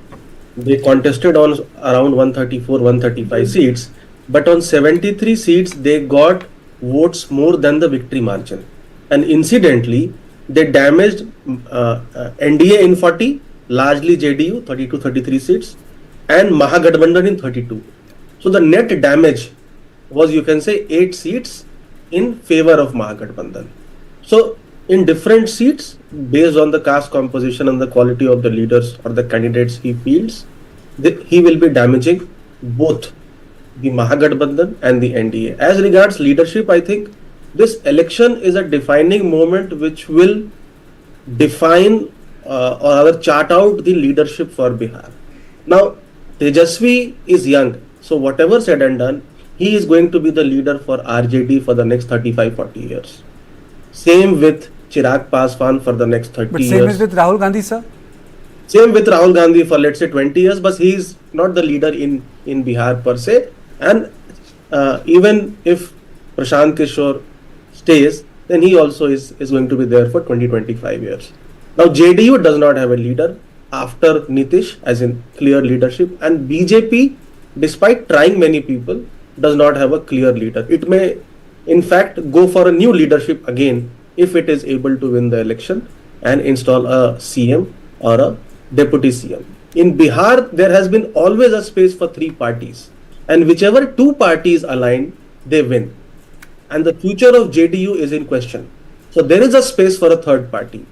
They contested on around 134, 135 seats, but on 73 seats, they got votes more than the victory margin. And incidentally, they damaged NDA in 40, largely JDU, 32, 33 seats, and Mahagathbandhan in 32. So the net damage was, you can say, 8 seats in favor of Mahagathbandhan. So in different seats, based on the caste composition and the quality of the leaders or the candidates he fields, he will be damaging both the Mahagathbandhan and the NDA. As regards leadership, I think this election is a defining moment which will define or rather chart out the leadership for Bihar. Now, Tejasvi is young, so whatever said and done, he is going to be the leader for RJD for the next 35-40 years. Same with Chirag Paswan for the next 30 years. But same is with Rahul Gandhi, sir? Same with Rahul Gandhi for, let's say, 20 years, but he is not the leader in Bihar per se. And even if Prashant Kishore stays, then he also is going to be there for 20-25 years. Now, JDU does not have a leader after Nitish, as in clear leadership, and BJP, despite trying many people, does not have a clear leader. It may, in fact, go for a new leadership again if it is able to win the election and install a CM or a deputy CM. In Bihar, there has been always a space for 3 parties, and whichever 2 parties align, they win. And the future of JDU is in question. So there is a space for a third party,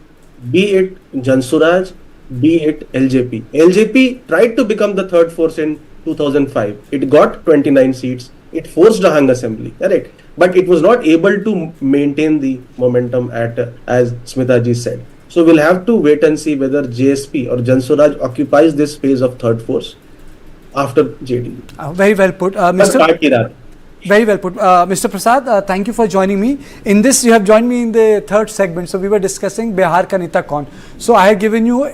be it Jansuraj, be it LJP. LJP tried to become the third force in 2005. It got 29 seats. It forced a hung assembly, correct? But it was not able to maintain the momentum as Smita ji said. So we'll have to wait and see whether JSP or Jansuraj occupies this space of third force after JDU. Very well put. Very well put. Mr. Prasad, thank you for joining me. In this, you have joined me in the third segment. So we were discussing Bihar ka Neta kaun. So I have given you,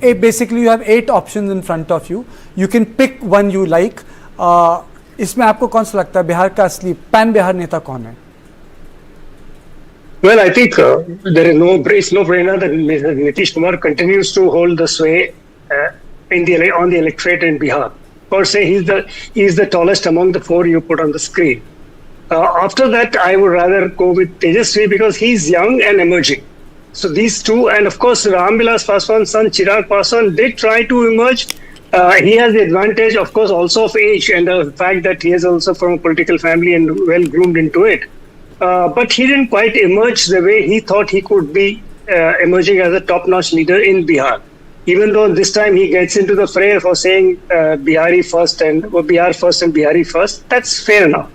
basically you have 8 options in front of you. You can pick one you like. इसमें आपको कौन सा लगता है बिहार का असली pan Bihar नेता कौन है? Well, I think there is no brainer that Nitish Kumar continues to hold the sway on the electorate in Bihar. Per se, he's the tallest among the 4 you put on the screen. After that, I would rather go with Tejasvi because he's young and emerging. So these two, and of course, Ramvilas Paswan's son Chirag Paswan did try to emerge. He has the advantage, of course, also of age and the fact that he is also from a political family and well groomed into it. But he didn't quite emerge the way he thought he could be emerging as a top-notch leader in Bihar. Even though this time he gets into the fray for saying Bihar first and Bihari first, that's fair enough.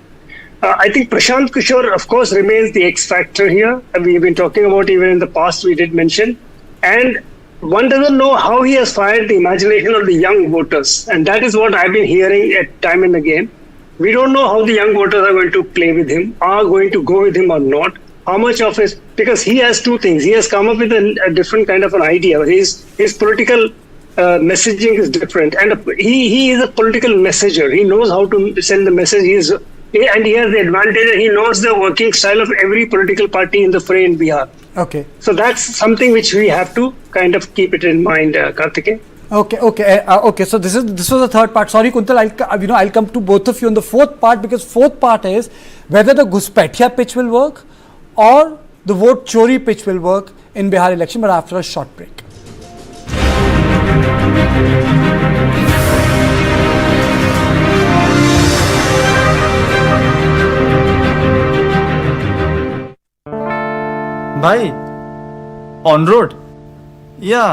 I think Prashant Kishore, of course, remains the X factor here. We've been talking about even in the past, we did mention. And one doesn't know how he has fired the imagination of the young voters. And that is what I've been hearing at time and again. We don't know how the young voters are going to play with him, are going to go with him or not. How much of his, because he has 2 things. He has come up with a different kind of an idea. His political messaging is different. And he is a political messenger. He knows how to send the message. And he has the advantage that he knows the working style of every political party in the fray in Bihar. Okay. So that's something which we have to kind of keep it in mind, Karthikeyan. Okay. So this was the third part. Sorry, Kuntal. I'll come to both of you on the fourth part, because fourth part is whether the Ghuspatia pitch will work or the vote chori pitch will work in Bihar election. But after a short break. भाई on road या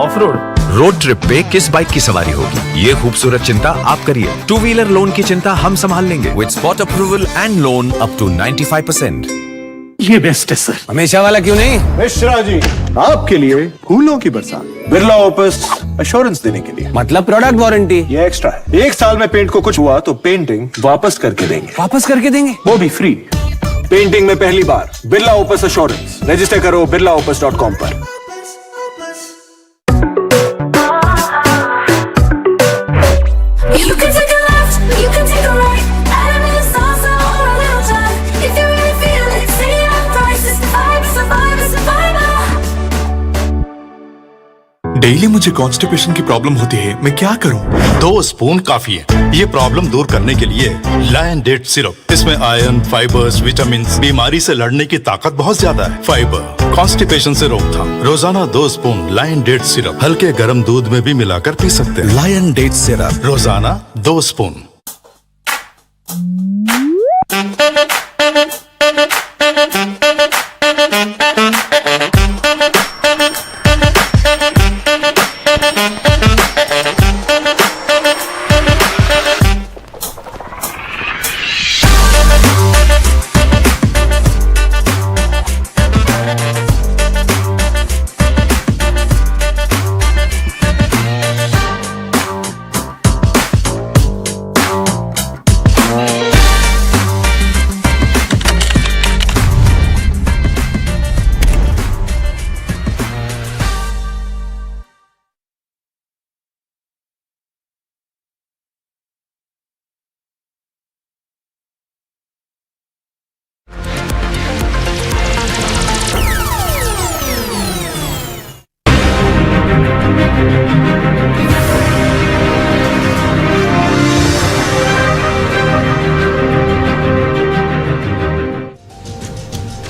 of road? Road trip पे किस bike की सवारी होगी, ये खूबसूरत चिंता आप करिए। 2-व्हीलर लोन की चिंता हम संभाल लेंगे with spot approval and loan up to 95%। ये बेस्ट है सर। हमेशा वाला क्यों नहीं? मिश्रा जी, आपके लिए फूलों की बरसात, बिरला ओपस एश्योरेंस देने के लिए। मतलब प्रोडक्ट वारंटी? ये एक्स्ट्रा है। 1 साल में पेंट को कुछ हुआ तो पेंटिंग वापस करके देंगे। वापस करके देंगे? वो भी फ्री। पेंटिंग में पहली बार बिरला ओपस एश्योरेंस। रजिस्टर करो birlaopus.com पर। डेली मुझे कॉन्स्टिपेशन की प्रॉब्लम होती है, मैं क्या करूं? 2 स्पून काफी है। ये प्रॉब्लम दूर करने के लिए लायन डेट सिरप। इसमें आयरन, फाइबर्स, विटामिन्स, बीमारी से लड़ने की ताकत बहुत ज्यादा है। फाइबर, कॉन्स्टिपेशन से रोकथाम। रोजाना 2 स्पून लायन डेट सिरप हल्के गर्म दूध में भी मिलाकर पी सकते हैं। लायन डेट सिरप रोजाना 2 spoon.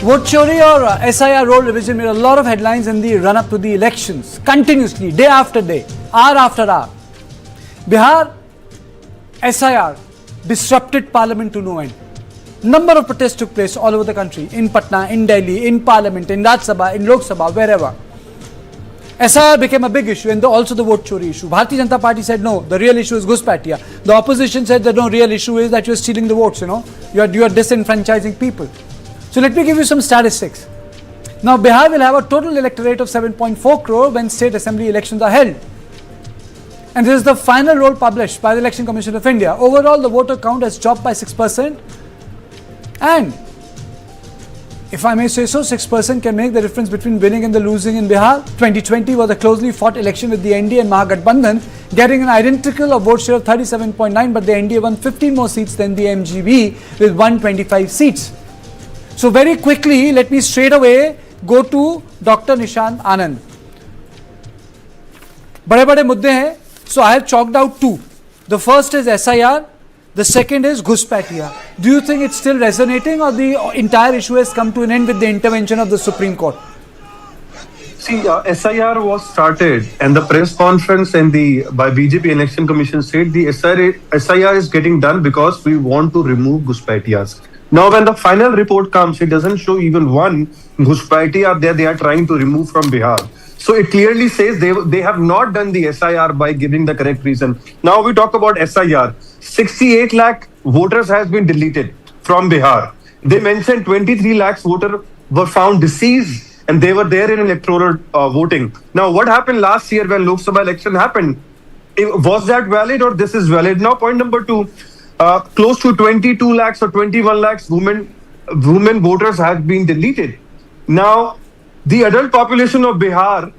Vote chori or S.I.R. roll revision made a lot of headlines in the run-up to the elections, continuously, day after day, hour after hour. Bihar S.I.R. disrupted parliament to no end. Number of protests took place all over the country, in Patna, in Delhi, in parliament, in Rajya Sabha, in Lok Sabha, wherever. S.I.R. became a big issue and also the vote chori issue. Bharatiya Janata Party said no, the real issue is Ghuspatia. The opposition said that no, real issue is that you are stealing the votes, you are disenfranchising people. So let me give you some statistics. Now Bihar will have a total electorate of 7.4 crore when state assembly elections are held. And this is the final roll published by the Election Commission of India. Overall, the voter count has dropped by 6%. And if I may say so, 6% can make the difference between winning and the losing in Bihar. 2020 was a closely fought election with the NDA and Mahagathbandhan getting an identical vote share of 37.9, but the NDA won 15 more seats than the MGB with 125 seats. So very quickly, let me straight away go to Dr. Nishant Anand. बड़े-बड़े मुद्दे हैं. So I have chalked out 2. The first is S.I.R. The second is Ghuspatia. Do you think it's still resonating or the entire issue has come to an end with the intervention of the Supreme Court? See, S.I.R. was started and the press conference and by BJP Election Commission said the S.I.R. is getting done because we want to remove Ghuspatias. Now, when the final report comes, it doesn't show even one Ghuspatia there they are trying to remove from Bihar. So it clearly says they have not done the S.I.R. by giving the correct reason. Now we talk about S.I.R. 68 lakh voters has been deleted from Bihar. They mentioned 23 lakhs voters were found deceased and they were there in electoral voting. Now what happened last year when Lok Sabha election happened? Was that valid or this is valid? Now point number 2. Close to 22 lakhs or 21 lakhs women voters have been deleted. Now, the adult population of Bihar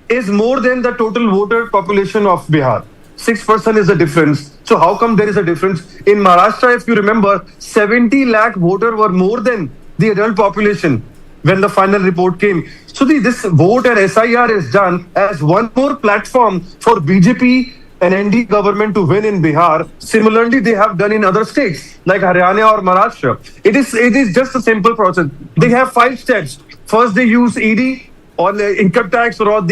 is more than the total voter population of Bihar. 6% is the difference. So how come there is a difference? In Maharashtra, if you remember, 70 lakh voters were more than the adult population when the final report came. So this vote and S.I.R. is done as one more platform for BJP and NDA government to win in Bihar. Similarly, they have done in other states like Haryana or Maharashtra. It is just a simple process. They have 5 steps. First, they use ED or the income tax or all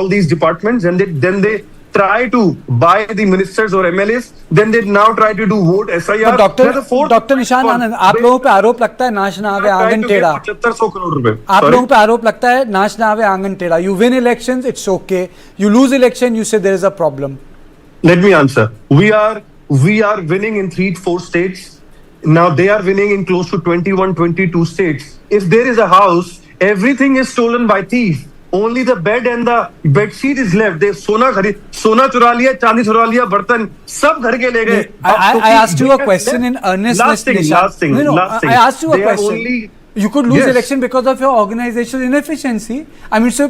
these departments, and then they try to buy the ministers or MLAs, then they now try to do vote SIR. Doctor निशान आनंद, आप लोगों पे आरोप लगता है नाच ना आवे आंगन टेढ़ा। 7500 करोड़ रुपए। आप लोगों पे आरोप लगता है नाच ना आवे आंगन टेढ़ा। You win elections, it's okay. You lose election, you say there is a problem. Let me answer. We are winning in 3-4 states. Now they are winning in close to 21-22 states. If there is a house, everything is stolen by thief. Only the bed and the bed sheet is left. They सोना चुरा लिया, चांदी चुरा लिया, बर्तन सब घर के ले गए। I asked you a question in earnestness. Last thing. I asked you a question. You could lose election because of your organizational inefficiency. I mean, so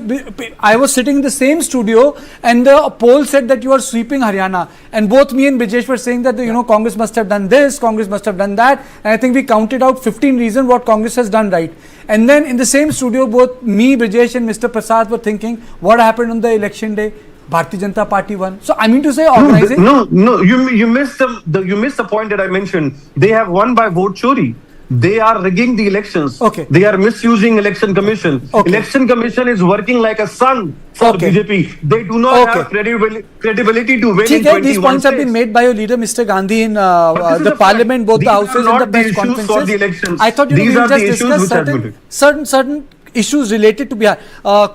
I was sitting in the same studio and the poll said that you are sweeping Haryana, and both me and Brijesh were saying that Congress must have done this, Congress must have done that, and I think we counted out 15 reasons what Congress has done right. And then in the same studio, both me, Brijesh and Mr. Prasad were thinking, what happened on the election day? Bharatiya Janata Party won. So I mean to say, organizing. No, you missed the point that I mentioned. They have won by vote chori. They are rigging the elections. Okay. They are misusing election commission. Okay. Election commission is working like a sun for BJP. They do not have credibility to win in 21 These points states. have been made by your leader, Mr. Gandhi, in the parliament, both the houses and the press conferences. The elections. I thought These we are just the issues discuss certain issues related to Bihar.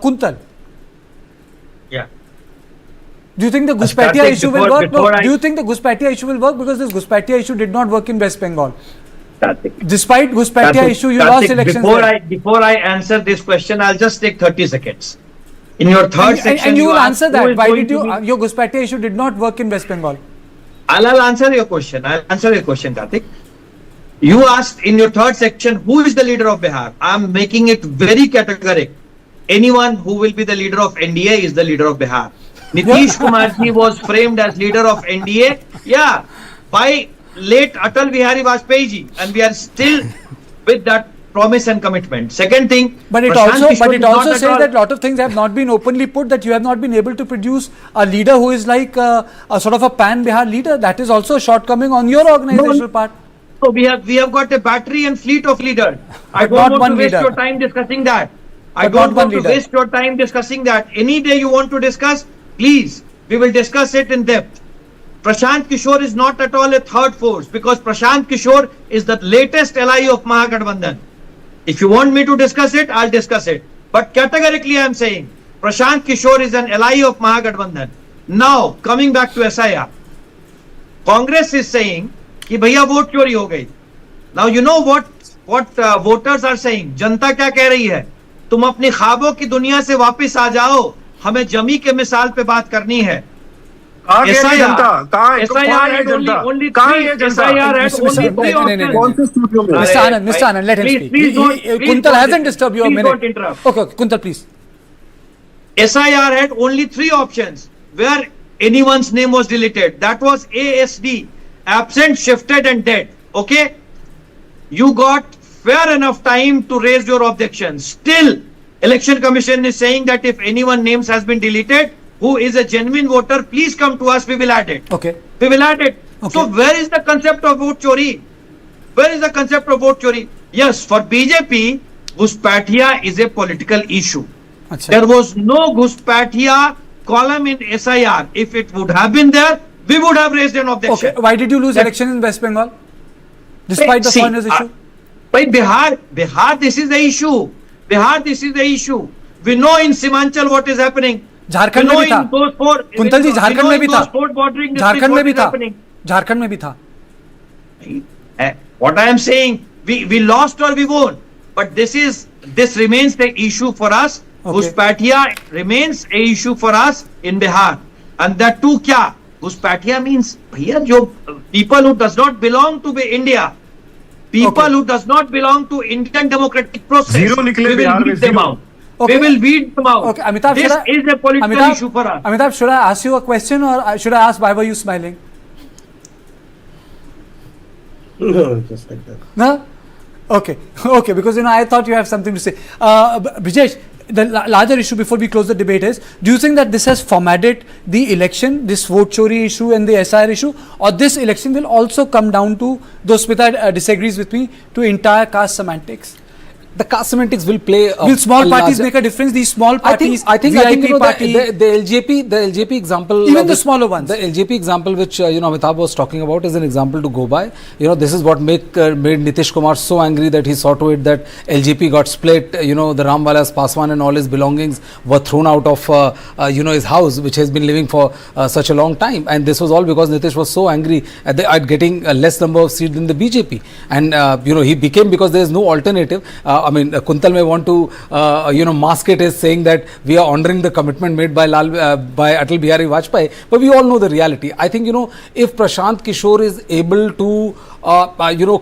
Kuntal. Yeah. Do you think the Ghuspatia issue will work? No. Do you think the Ghuspatia issue will work? Because this Ghuspatia issue did not work in West Bengal. Despite Ghuspatia issue, you lost elections. Before I answer this question, I'll just take 30 seconds. In your third section, and you will answer that. Why did your Ghuspatia issue did not work in West Bengal? I'll answer your question. Karthik. You asked in your third section, who is the leader of Bihar? I'm making it very categoric. Anyone who will be the leader of NDA is the leader of Bihar. Nitish Kumar was framed as leader of NDA. Yeah, by late Atal Bihari Vajpayee ji, and we are still with that promise and commitment. Second thing, but it also says that a lot of things have not been openly put, that you have not been able to produce a leader who is like a sort of a pan Bihar leader. That is also a shortcoming on your organizational part. So we have got a battery and fleet of leaders. I don't want to waste your time discussing that. Any day you want to discuss, please, we will discuss it in depth. Prashant Kishore is not at all a third force, because Prashant Kishore is the latest ally of Mahagathbandhan. If you want me to discuss it, I'll discuss it. But categorically I am saying, Prashant Kishore is an ally of Mahagathbandhan. Now, coming back to S.I.R. Congress is saying, कि भैया vote चोरी हो गई. Now you know what voters are saying. जनता क्या कह रही है? तुम अपनी ख्वाबों की दुनिया से वापस आ जाओ. हमें जमी के मिसाल पे बात करनी है. SIR Mr. Anand, let him speak. Kuntal hasn't disturbed you a minute. Okay, Kuntal, please. SIR had only 3 options where anyone's name was deleted. That was ASD, absent, shifted and dead. Okay? You got fair enough time to raise your objections. Still, Election Commission is saying that if anyone's names has been deleted, who is a genuine voter, please come to us, we will add it. Okay. We will add it. Okay. So where is the concept of vote chori? Where is the concept of vote chori? Yes, for BJP, Ghuspatia is a political issue. Achha. There was no Ghuspatia column in S.I.R. If it would have been there, we would have raised an objection. Okay. Why did you lose election in West Bengal? Despite the foreigners issue? By Bihar, this is the issue. We know in Simanchal what is happening. Jharkhand में भी था. Quintal जी, झारखंड में भी था. झारखंड में भी था. What I am saying, we lost or we won, but this remains the issue for us. Ghuspatia remains a issue for us in Bihar, and that too kya? Ghuspatia means bhaiya jo people who does not belong to India, who does not belong to Indian democratic process. We will beat them out. Okay. We will beat them out. Okay, Amitabh, this is a political issue for us. Amitabh, should I ask you a question, or should I ask why were you smiling? No, just like that. No? Okay, because I thought you have something to say. Brijesh, the larger issue before we close the debate is, do you think that this has formatted the election, this vote chori issue and the S.I.R. issue, or this election will also come down to, though Smita disagrees with me, to entire caste semantics? the caste semantics will play. Will small parties make a difference? These small parties, I think VIP party, the LJP example, even the smaller ones. The LJP example, which Amitabh was talking about, is an example to go by. This is what made Nitish Kumar so angry that he saw to it that LJP got split. The Ramwalas, Paswan, and all his belongings were thrown out of his house, which has been living for such a long time. And this was all because Nitish was so angry at getting a less number of seats than the BJP. And he became, because there is no alternative. Kuntal may want to mask it as saying that we are honoring the commitment made by Atal Bihari Vajpayee, but we all know the reality. I think if Prashant Kishore is able to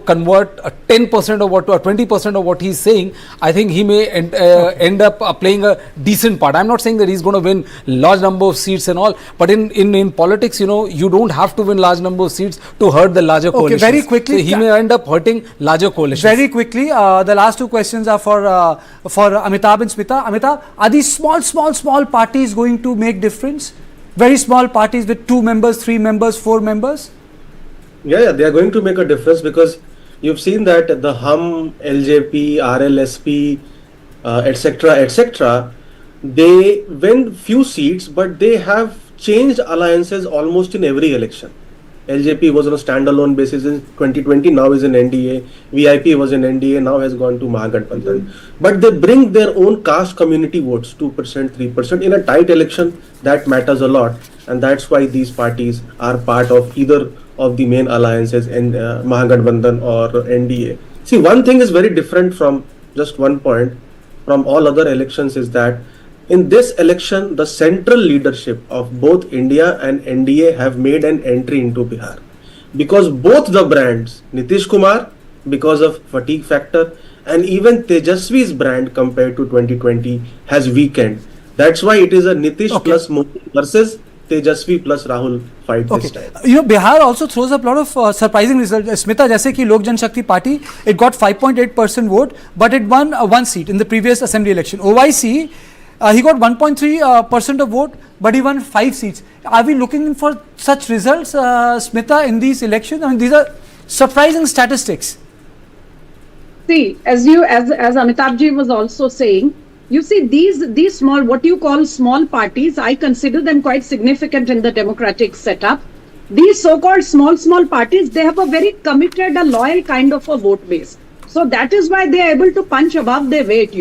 convert 10% of what, or 20% of what he's saying, I think he may end up playing a decent part. I'm not saying that he's going to win large number of seats and all, but in politics, you don't have to win large number of seats to hurt the larger coalition. Very quickly, so he may end up hurting larger coalitions. Very quickly, the last two questions are for Amitabh and Smita. Amitabh, are these small parties going to make difference? Very small parties with 2 members, 3 members, 4 members? Yeah, they are going to make a difference, because you've seen that the HUM, LJP, RLSP, etc., they win few seats, but they have changed alliances almost in every election. LJP was on a standalone basis in 2020, now is in NDA. VIP was in NDA, now has gone to Mahagathbandhan. But they bring their own caste community votes, 2%, 3%. In a tight election, that matters a lot. And that's why these parties are part of either of the main alliances in Mahagathbandhan or NDA. See, one thing is very different from just one point from all other elections, is that in this election, the central leadership of both India and NDA have made an entry into Bihar. Because both the brands, Nitish Kumar, because of fatigue factor, and even Tejasvi's brand compared to 2020 has weakened. That's why it is a Nitish plus Modi versus Tejasvi plus Rahul fight this time. Bihar also throws up a lot of surprising results. Smita, jaise ki Lok Janshakti Party, it got 5.8% vote, but it won 1 seat in the previous assembly election. OIC, he got 1.3% of vote, but he won 5 seats. Are we looking for such results, Smita, in these elections? I mean, these are surprising statistics. See, as Amitabh ji was also saying, you see, these small, what you call small parties, I consider them quite significant in the democratic setup. These so-called small parties, they have a very committed, a loyal kind of a vote base. So that is why they are able to punch above their weight,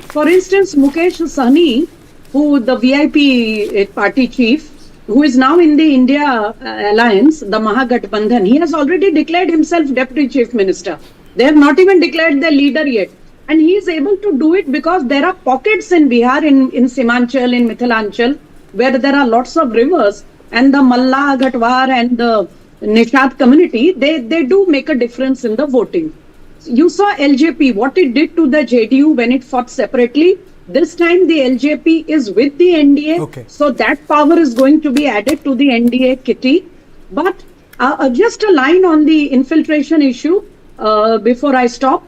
For instance, Mukesh Sahni, who the VIP party chief, who is now in the India alliance, the Mahagathbandhan, he has already declared himself deputy chief minister. They have not even declared their leader yet. And he is able to do it because there are pockets in Bihar, in Simanchal, in Mithilanchal, where there are lots of rivers, and the Malla, Ghatwar and the Nishad community, they do make a difference in the voting. You saw LJP, what it did to the JDU when it fought separately. This time the LJP is with the NDA, so that power is going to be added to the NDA kitty. But just a line on the infiltration issue before I stop.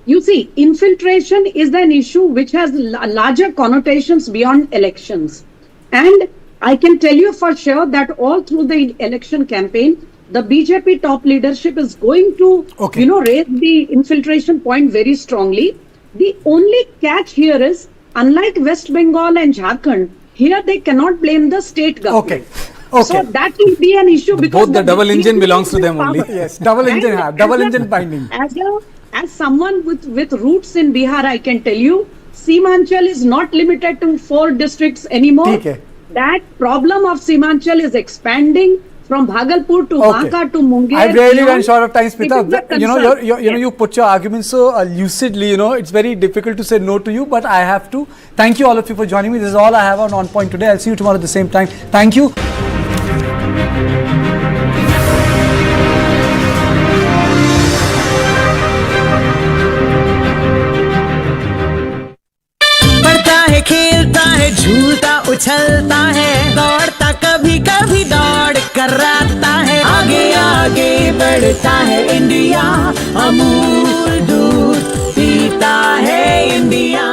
You see, infiltration is an issue which has larger connotations beyond elections. And I can tell you for sure that all through the election campaign, the BJP top leadership is going to, raise the infiltration point very strongly. The only catch here is, unlike West Bengal and Jharkhand, here they cannot blame the state government. So that will be an issue because both the double engine belongs to them only. Yes, double engine binding. As someone with roots in Bihar, I can tell you, Simanchal is not limited to 4 districts anymore. That problem of Simanchal is expanding from Bhagalpur to Banka to Munger. I really ran short of time, Smita. You put your arguments so lucidly. It's very difficult to say no to you, but I have to. Thank you all of you for joining me. This is all I have on Point today. I'll see you tomorrow at the same time. Thank you. खेलता है, झूलता उछलता है, दौड़ता कभी कभी दौड़ कराता है, आगे आगे बढ़ता है इंडिया, अमूल दूध पीता है India.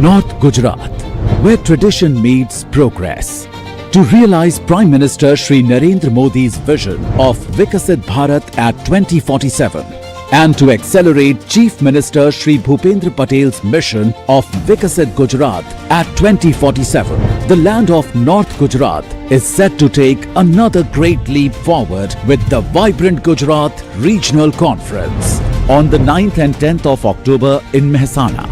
North Gujarat, where tradition meets progress. To realize Prime Minister Shri Narendra Modi's vision of Vikasit Bharat at 2047, and to accelerate Chief Minister Shri Bhupendra Patel's mission of Vikasit Gujarat at 2047. The land of North Gujarat is set to take another great leap forward with the Vibrant Gujarat Regional Conference on the 9th and 10th of October in Mehsana.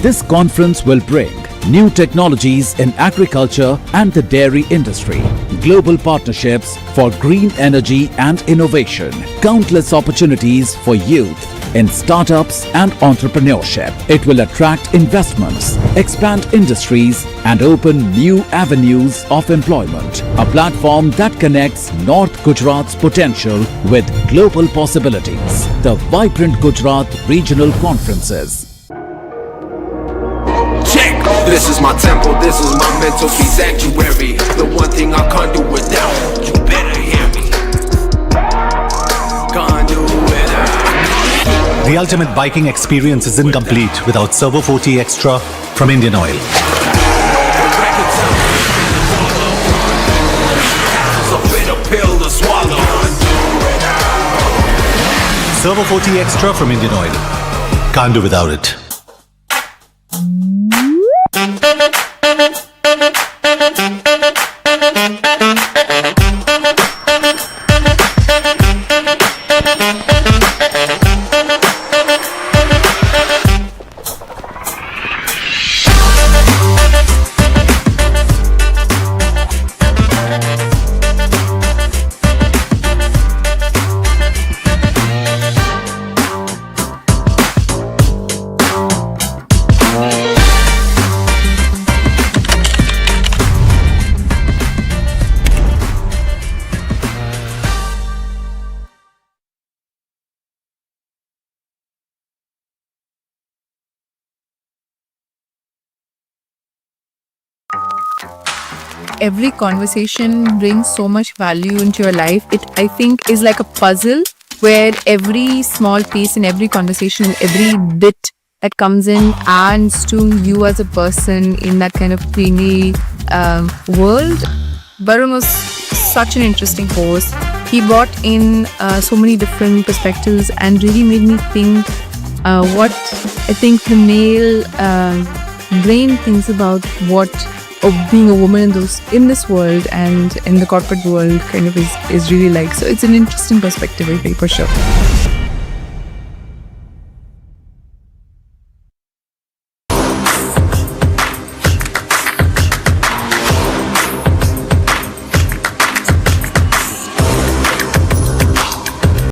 This conference will bring new technologies in agriculture and the dairy industry, global partnerships for green energy and innovation, countless opportunities for youth in startups and entrepreneurship. It will attract investments, expand industries and open new avenues of employment. A platform that connects North Gujarat's potential with global possibilities. The Vibrant Gujarat Regional Conferences. This is my temple, this is my mental peace sanctuary. The one thing I can't do without, you better hear me. Can't do without. The ultimate biking experience is incomplete without Servo 40 Extra from Indian Oil. Servo 40 Extra from Indian Oil. Can't do without it. Every conversation brings so much value into your life. It, I think, is like a puzzle where every small piece in every conversation, every bit that comes in adds to you as a person in that kind of creamy world. Varun was such an interesting host. He brought in so many different perspectives and really made me think what I think the male brain thinks about what being a woman in this world and in the corporate world kind of is really like. So it's an interesting perspective, I think, for sure.